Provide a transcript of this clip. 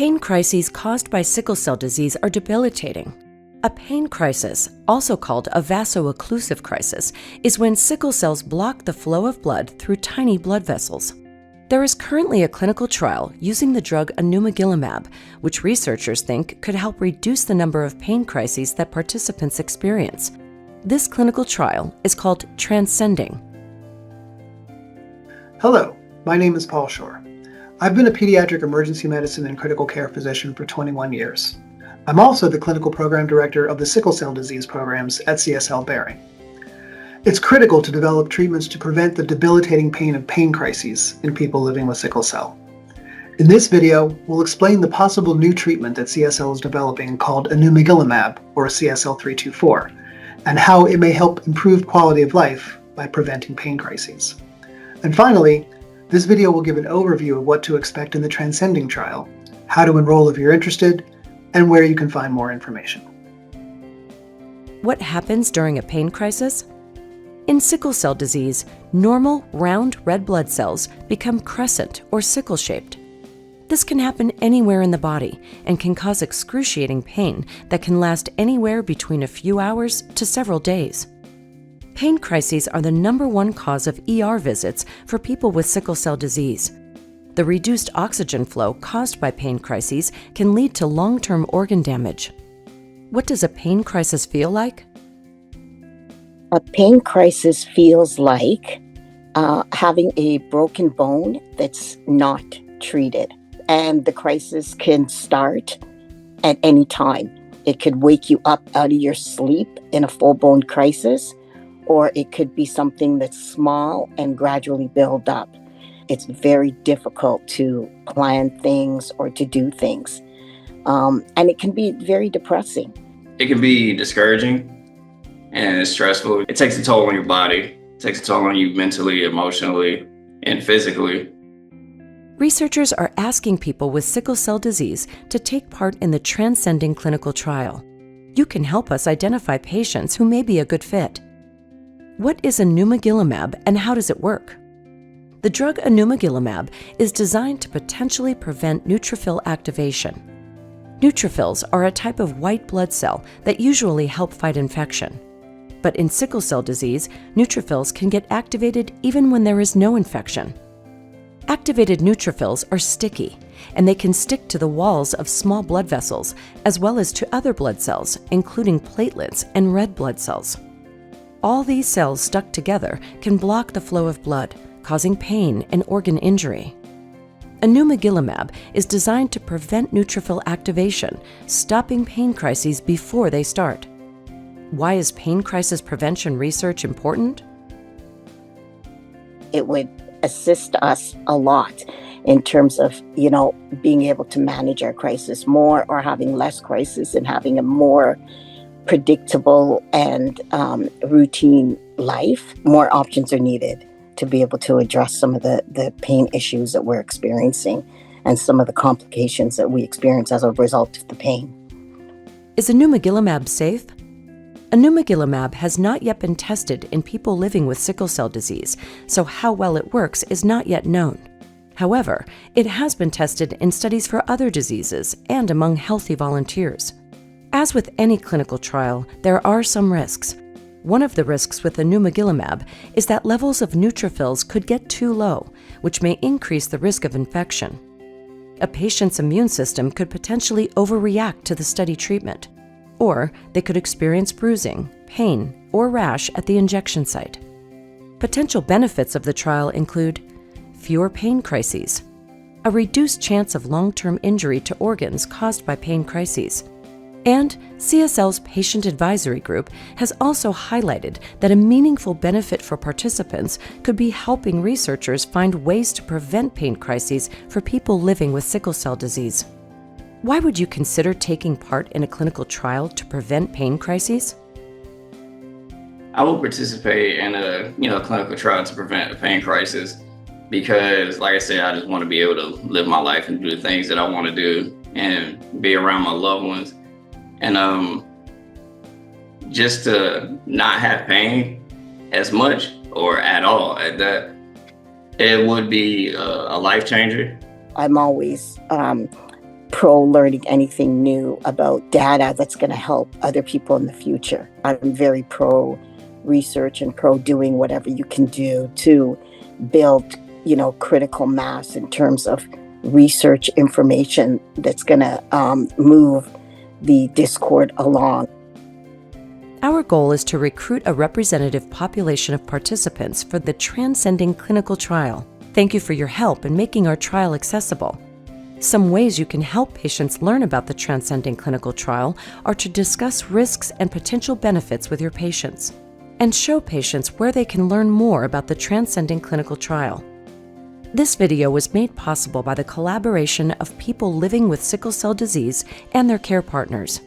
Pain crises caused by sickle cell disease are debilitating. A pain crisis, also called a vaso-occlusive crisis, is when sickle cells block the flow of blood through tiny blood vessels. There is currently a clinical trial using the drug anumagilimab, which researchers think could help reduce the number of pain crises that participants experience. This clinical trial is called Transcending. Hello, my name is Paul Shore. I've been a pediatric emergency medicine and critical care physician for 21 years. I'm also the clinical program director of the sickle cell disease programs at CSL Behring. It's critical to develop treatments to prevent the debilitating pain of pain crises in people living with sickle cell. In this video, we'll explain the possible new treatment that CSL is developing called anumagilimab, or CSL324, and how it may help improve quality of life by preventing pain crises. And finally, this video will give an overview of what to expect in the Transcending trial, how to enroll if you're interested, and where you can find more information. What happens during a pain crisis? In sickle cell disease, normal round red blood cells become crescent or sickle-shaped. This can happen anywhere in the body and can cause excruciating pain that can last anywhere between a few hours to several days. Pain crises are the #1 cause of ER visits for people with sickle cell disease. The reduced oxygen flow caused by pain crises can lead to long-term organ damage. What does a pain crisis feel like? A pain crisis feels like having a broken bone that's not treated. And the crisis can start at any time. It could wake you up out of your sleep in a full-blown crisis, or it could be something that's small and gradually build up. It's very difficult to plan things or to do things. And it can be very depressing. It can be discouraging and it's stressful. It takes a toll on your body. It takes a toll on you mentally, emotionally, and physically. Researchers are asking people with sickle cell disease to take part in the Transcending clinical trial. You can help us identify patients who may be a good fit. What is anumagilimab and how does it work? The drug anumagilimab is designed to potentially prevent neutrophil activation. Neutrophils are a type of white blood cell that usually help fight infection. But in sickle cell disease, neutrophils can get activated even when there is no infection. Activated neutrophils are sticky, and they can stick to the walls of small blood vessels, as well as to other blood cells, including platelets and red blood cells. All these cells stuck together can block the flow of blood, causing pain and organ injury. Anumagilimab is designed to prevent neutrophil activation, stopping pain crises before they start. Why is pain crisis prevention research important? It would assist us a lot in terms of, being able to manage our crisis more or having less crisis and having a more predictable and routine life. More options are needed to be able to address some of the pain issues that we're experiencing and some of the complications that we experience as a result of the pain. Is anumagilimab safe? Anumagilimab has not yet been tested in people living with sickle cell disease, so how well it works is not yet known. However, it has been tested in studies for other diseases and among healthy volunteers. As with any clinical trial, there are some risks. One of the risks with anumagilimab is that levels of neutrophils could get too low, which may increase the risk of infection. A patient's immune system could potentially overreact to the study treatment, or they could experience bruising, pain, or rash at the injection site. Potential benefits of the trial include fewer pain crises, a reduced chance of long-term injury to organs caused by pain crises, and CSL's Patient Advisory Group has also highlighted that a meaningful benefit for participants could be helping researchers find ways to prevent pain crises for people living with sickle cell disease. Why would you consider taking part in a clinical trial to prevent pain crises? I will participate in a clinical trial to prevent a pain crisis because, like I said, I just want to be able to live my life and do the things that I want to do and be around my loved ones. And just to not have pain as much or at all, it would be a life changer. I'm always pro learning anything new about data that's going to help other people in the future. I'm very pro research and pro doing whatever you can do to build, critical mass in terms of research information that's going to move the discord along. Our goal is to recruit a representative population of participants for the Transcending Clinical Trial. Thank you for your help in making our trial accessible. Some ways you can help patients learn about the Transcending Clinical Trial are to discuss risks and potential benefits with your patients, and show patients where they can learn more about the Transcending Clinical Trial. This video was made possible by the collaboration of people living with sickle cell disease and their care partners.